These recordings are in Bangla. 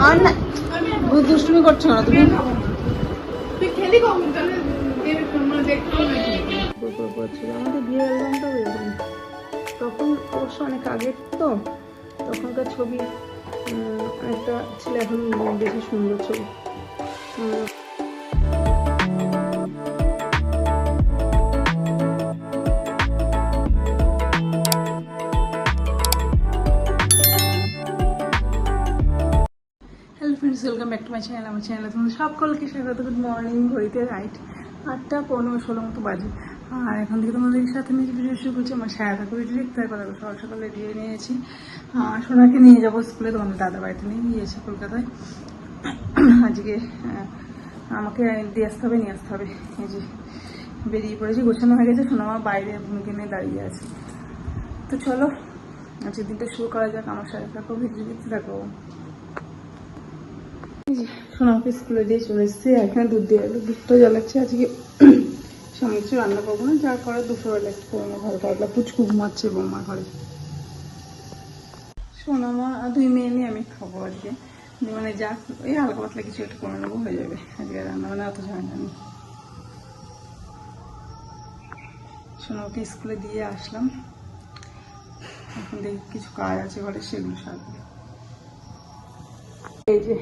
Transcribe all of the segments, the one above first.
আর না দুষ্টুমি করছো না তুমি। আমাদের বিয়ের অ্যালবামটাও এরকম, তখন অবশ্য অনেক আগের তো, তখনকার ছবি অনেকটা ছিল, এখন বেশি সুন্দর ছবি। Welcome back to my channel. আমার চ্যানেলে তোমাদের সকলকে স্বাগত। Good morning. ঘড়িতে রাইট 8:15-16 মতো বাজে, আর এখন থেকে তোমাদের সাথে আমি ভিডিও শুরু করছি। আমার সারা থাকবে তাই কথা সকাল সকাল রেডি হয়ে নিয়েছি। সোনাকে নিয়ে যাবো স্কুলে, তোমাদের দাদা বাড়িতে নিয়ে গিয়েছে কলকাতায়। আজকে আমাকে দিয়ে আসতে হবে, নিয়ে আসতে হবে। এই যে বেরিয়ে পড়েছি, গোছানো হয়ে গেছে। সোনা আমার বাইরে ভূমিকে নিয়ে দাঁড়িয়ে আছে। তো চলো আজকের দিনটা শুরু করা যাক। আমার সাথে থাকো, ভিডিও দেখতে থাকো। সোনাকে স্কুলে দিয়ে চলে এসেছি। এখানে দুধটা জ্বালাচ্ছে। আজকে সঙ্গে কিছু রান্না করবো না, যা করে দুপুরবেলা একটু করবো হালকা হালকা। পুচকু ঘুমাচ্ছে বৌমার ঘরে। সোনামা দুই মেয়ে নিয়ে আমি খাবো আজকে, মানে যা এই হালকা পাতলা কিছু একটু করে নেবো, হয়ে যাবে। আজকে রান্না বান্না অত ঝামেলা নেই। সোনাকে স্কুলে দিয়ে আসলাম, এখন দেখি কিছু কাজ আছে ঘরে, সেগুলো সারবো। এই যে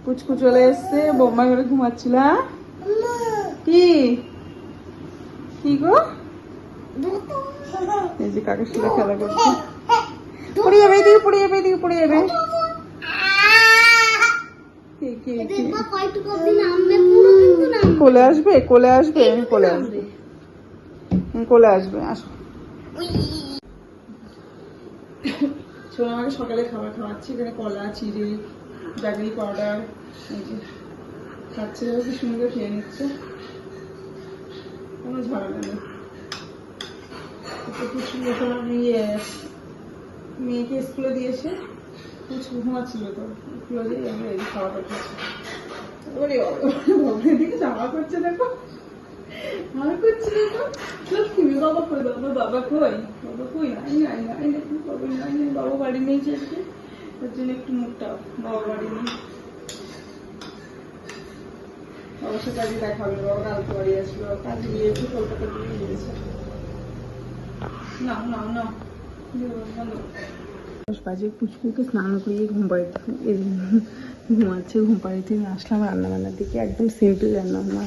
পুচকু চলে এসছে, বৌমার ঘরে ঘুমাচ্ছিল। কি কি গো? এই যে কাকের সাথে খেলা করছে। পড়ে যাবে, এদিকে পড়ে যাবে, এদিকে পড়ে যাবে। কোলে আসবে, কোলে আসবে, কোলে আসবে, কোলে আসবে। আসো। শোনো, আমাকে সকালে খাবার খাওয়াচ্ছি। এখানে কলা, চিড়ে, জাগরি পাউডার, এই যে খাচ্ছে, কি সুন্দর খেয়ে নিচ্ছে, কোনো ঝামেলা নেই। মেয়েকে স্কুলে দিয়েছে, কিছু ঘুমাচ্ছিল, তো স্কুলে দিয়ে আমরা এই খাওয়া করতেছি। এদিকে জামা করছে, দেখো আর করছে, দেখো লক্ষ্মী। বাবা কই, বাবা বাবা কই, বাবা কই? নাই নাই নাই নাই, বাবা নাই নাই, বাবা বাড়ি নেই আজকে, ওর জন্য একটু মুখটা বাবা বাড়ি নেই। অবশ্য কাজে দেখাবে, বাবা কালকে বাড়ি আসলো, কাজে গিয়েছে, কলকাতা দিয়ে গিয়েছে। না না না, বাজে পুচকুকে স্নান করিয়ে ঘুম পাড়িতে ঘুমাচ্ছে। ঘুম পাড়িতে আসলাম রান্না বান্নার দিকে। একদম সিম্পল রান্না বান্না।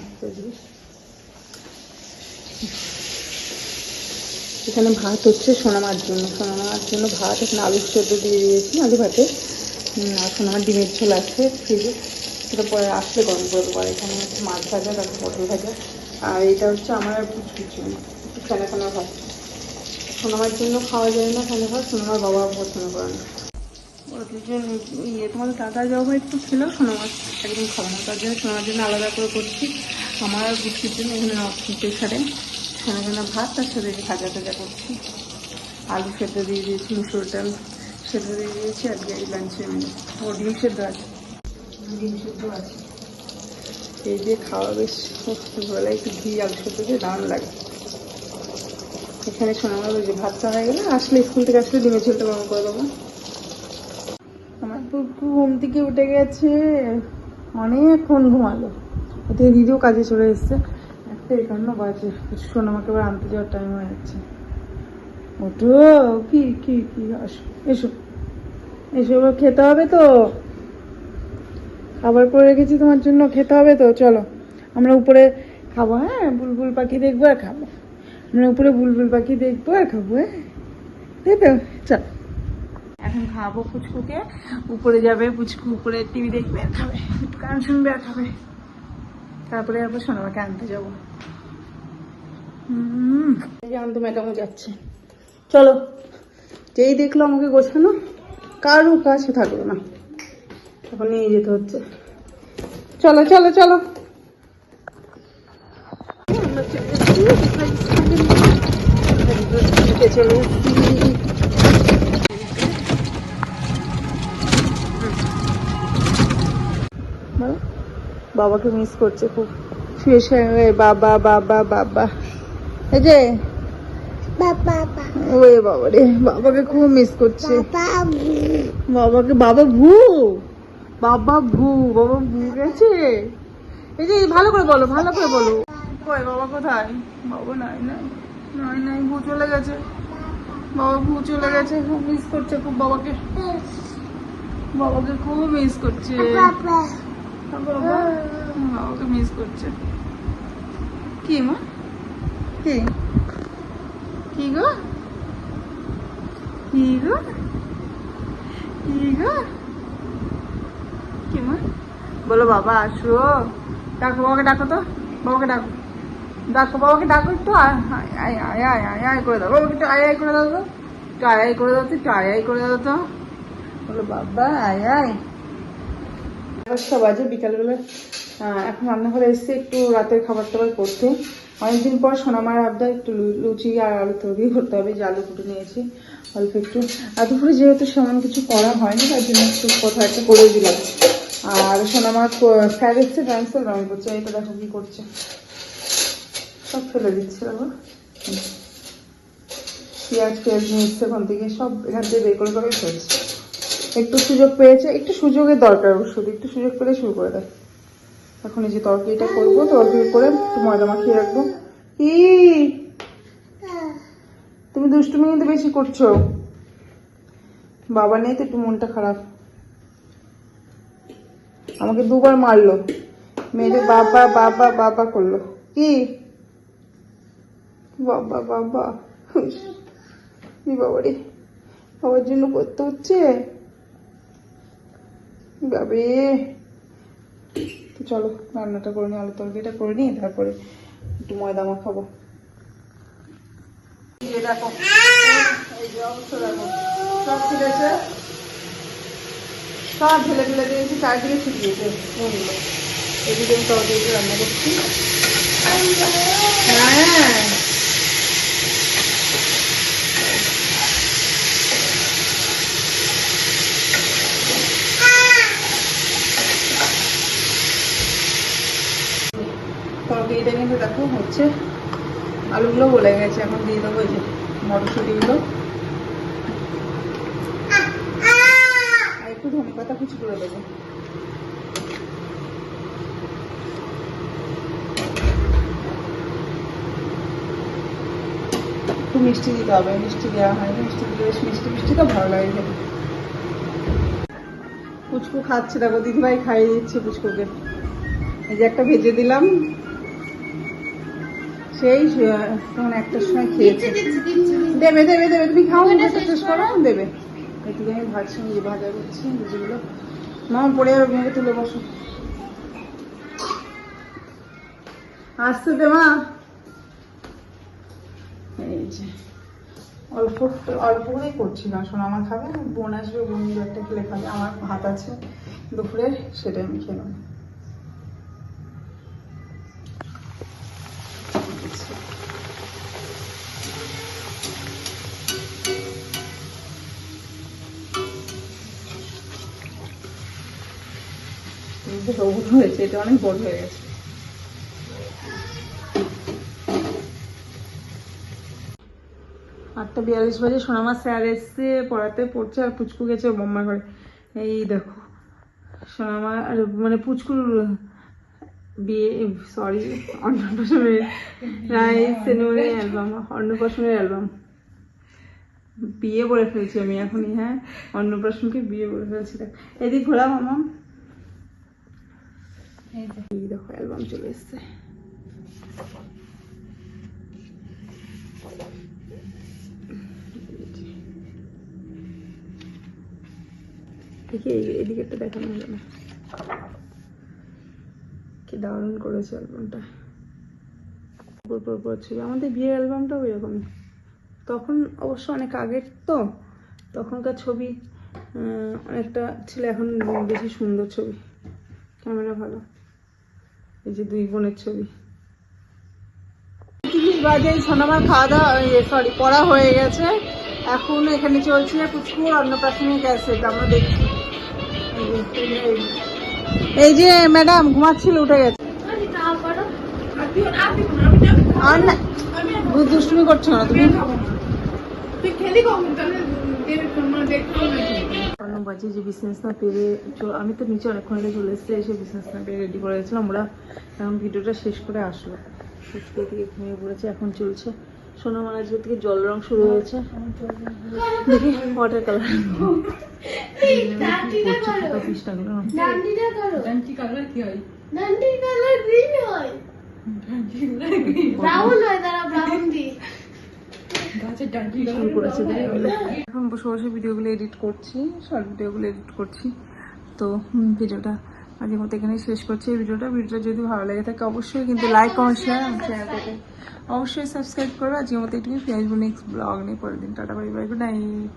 এখানে ভাত হচ্ছে সোনামার জন্য। সোনামার জন্য ভাত, এখানে আলু সেদ্ধ দিয়ে দিয়েছি, আলু ভাতে। আর সোনামার ডিমের ঝোল আছে ফ্রিজে, সেটা পরে আসলে গরম করে দেবো। আর এখানে হচ্ছে মাছ ভাজা, তারপর পটল ভাজা। আর এটা হচ্ছে আমার আর পুচকুর জন্য ফেনা ফেনা ভাত। সোনামার জন্য খাওয়া যায় না ফেনা ভাত, সোনামার বাবা পছন্দ করে না। তোমাদের দাদা যাবো একটু খেলেও সোনামার একদম খাবো না, তার জন্য সোনামার জন্য আলাদা করে করছি। আমার আর পুচকুর জন্য এখানে প্রেশারে ফেনা ফেনা ভাত, তার সাথে ভাজা টাজা করছি। আলু সেদ্ধ দিয়ে দিয়েছি, মুসুর ডাল সেদ্ধ দিয়ে দিয়েছি। আজকে এই লাঞ্চে ও ডিম সেদ্ধ আছে, ডিম সেদ্ধ আছে। এই দিয়ে খাওয়া বেশ বেলায় একটু ঘি আলু সেদ্ধ দিয়ে দারুণ লাগে। এখানে সোনামার ওই যে ভাতটা হয়ে গেলে, আসলে স্কুল থেকে আসলে ডিমের ঝোলটা গরম করে দেবো। আমার পুকু ঘুম থেকে উঠে গেছে, অনেকক্ষণ ঘুমালো। ওতে দিদিও কাজে চলে এসছে। 1:51 বাজে। সোনামাকে এবার আনতে যাওয়ার টাইম হয়ে যাচ্ছে। ওঠো, কি কি কি, আসো, এসো এসো, খেতে হবে তো, খাবার করে রেখেছি তোমার জন্য, খেতে হবে তো। চলো আমরা উপরে খাবো। হ্যাঁ, বুলবুল পাখি দেখবো আর খাবো। আমরা উপরে বুলবুল পাখি দেখবো আর খাবো। হ্যাঁ, তাই তো। চল, এখন খাবো পুচকুকে। উপরে যাবে পুচকু, উপরে টিভি দেখবে আর খাবে, একটু গান শুনবে আর খাবে। তারপরে আবার সোনামাকে আনতে যাবো। জানতো ম্যাডামও যাচ্ছে। চলো, যেই দেখলো আমাকে গোছানো, কারো কাছে থাকলো না, তখন নিয়ে যেতে হচ্ছে। চলো চলো চলো, বাবাকে মিস করছে খুব। শুয়ে শুয়ে বাবা বাবা বাবা, এই যে ওরে বাবা রে, বাবাকে খুব মিস করছে। বাবাকে, বাবা ভু, বাবা ভু, বাবা ভু গেছে। এই যে ভালো করে বলো, ভালো করে বলো। কই বাবা কোথায়? বাবা নাই নাই নাই নাই, ভু চলে গেছে। বাবা ভু চলে গেছে, খুব মিস করছে খুব বাবাকে। বাবাকে খুব মিস করছে, বাবাকে মিস করছে। কি মা, কি কি গো, কি গো, কি গো, কি মা বলো? বাবা আসো, ডাকো বাবাকে, ডাকো তো বাবাকে, ডাকো ডাকো বাবাকে, ডাকো একটু আয় আয় আয় আয় আয় আয় করে দাও বাবাকে, একটু আয় আয় করে দাও তো, একটু আয় আয় করে দাও তো, একটু আয় আয় করে দাও তো, বলো বাবা আয় আয়। 11টা বাজে বিকালবেলা। এখন রান্নাঘরে এসেছি একটু রাতের খাবার টাবার করতে। অনেকদিন পর সোনামার আবদার, একটু লুচি আর আলু তরকারি করতে হবে, যে আলু কুটে নিয়েছি অল্প একটু। আর দুপুরে যেহেতু সেমন কিছু করা হয়নি, তার জন্য একটু কোথাও একটা করে দিলাম। আর সোনামার স্যার এসছে, ড্যান্সের রঙ করছে, এটা দেখো কি করছে, সব ফেলে দিচ্ছে। দেখো পেঁয়াজ পেঁয়াজ নিচ্ছে ওখান থেকে, সব এখান থেকে বের করে করে ফেলছে। একটু সুযোগ পেয়েছে, একটু সুযোগের দরকার, শুধু একটু সুযোগ পেলে শুরু করে দেয়। এখন এই যে তরকারিটা করবো, তরকারি করে একটু ময়দা মাখিয়ে রাখবো। কি তুমি দুষ্টুমি কিন্তু বেশি করছো, বাবা নেই তো একটু মনটা খারাপ। আমাকে দুবার মারলো, মেরে বাবা বাবা বাবা করলো। কি বাবা বাবা, কি বাবা রে, বাবার জন্য করতে হচ্ছে বাবে। চলো রান্নাটা করে নিই, আলু তরকারিটা করে নিই, তারপরে একটু ময়দা মাখাবো। দেখো এই যে অবস্থা, দেখো সব ফেলেছে, সব ঢেলে ঢেলে দিয়েছি, চারদিকে ছিটিয়েছে ওগুলো। এদিকে আমি তরকারিটা রান্না করছি। হ্যাঁ তরকারিটা কিন্তু দেখো হচ্ছে, আলুগুলো গলে গেছে। এখন দিয়ে দেবো এই যে মটরশুঁটিগুলো, আর একটু ধনে পাতা কুচি করে দেবো। একটু মিষ্টি দিতে হবে, মিষ্টি দেওয়া হয়নি, মিষ্টি দিলে বেশ মিষ্টি মিষ্টি তো ভালো লাগে খেতে। পুচকু খাচ্ছে, দেখো দিদিভাই খাইয়ে দিচ্ছে পুচকুকে। এই যে একটা ভেজে দিলাম, সেই তখন একটার সময় খেয়েছে। দেবে দেবে দেবে, তুমি খাও, শেষ করো, দেবে। এদিকে আমি ভাজছি, নিজে ভাজা করছি যেগুলো। মা পড়ে যাবে, মেয়েকে তুলে বসো, আসতে দে মা। এই যে অল্প অল্প করেই করছিলাম, সোনামা খাবে, বোন আসবে, বোন একটা খেলে খাবে, আমার ভাত আছে দুপুরে, সেটাই আমি খেয়ে নেবো। বড় হয়েছে, এটা অনেক বড় হয়ে গেছে। 8:42 বাজে, সোনামা স্যার এসছে, পড়াতে পড়ছে, আর পুচকু গেছে মাম্মার ঘরে। এই দেখো সোনামা, আর মানে পুচকুর বিয়ে, সরি অন্নপ্রাশনের সেরেমনি অ্যালবাম, অন্নপ্রাশনের অ্যালবাম। বিয়ে বলে ফেলছি আমি এখনই, হ্যাঁ অন্নপ্রাশনকে বিয়ে বলে ফেলছি। দেখ এদিক ঘোরা মামা, এই দেখো অ্যালবাম চলে এসছে। দেখি এদিকেরটা দেখানো হলো না, কি দারুণ করেছে অ্যালবামটা, পর ছবি। আমাদের বিয়ের অ্যালবামটাও এরকমই, তখন অবশ্য অনেক আগের তো, তখনকার ছবি অনেকটা ছিল, এখন বেশি সুন্দর ছবি, ক্যামেরা ভালো। এই যে দুই বোনের ছবি। 30 বাজে, সোনামার খাওয়া দাওয়া, সরি পড়া হয়ে গেছে। এখন এখানে চলছে পুচকুর অন্নপ্রাশনের ক্যাসেট, আমরা দেখছি। এই যে ম্যাডাম ঘুমাচ্ছিল, উঠে গেছে। আর না তুমি দুষ্টুমি করছো না তুমি। তুই খেলি কখন তাহলে দেখতে অন্য বাজে যে বিজনেস না পেরে আমি তো নিচে অনেকক্ষণ আগে চলে এসেছি, এসে বিজনেস না পেরে রেডি করে গেছিলাম। আমরা এখন ভিডিওটা শেষ করে আসলো, শেষ করে থেকে ঘুমিয়ে পড়েছে। এখন চলছে সোনামার আজকে থেকে জল রং শুরু হয়েছে, দেখি ওয়াটার কালার কি হয়। শুরু করেছে এখন বসে বসে ভিডিওগুলো এডিট করছি, শর্ট ভিডিওগুলো এডিট করছি। তো ভিডিওটা আজকের মতো এখানে শেষ করছি। এই ভিডিওটা যদি ভালো লাগে থাকে অবশ্যই কিন্তু লাইক কমেন্ট শেয়ার আমার চ্যানেলটাকে অবশ্যই সাবস্ক্রাইব করো। আজকের মতো এটুকুই, ফেসবুক নেক্সট ব্লগ নিয়ে পরের দিন। Tata bye bye, good night.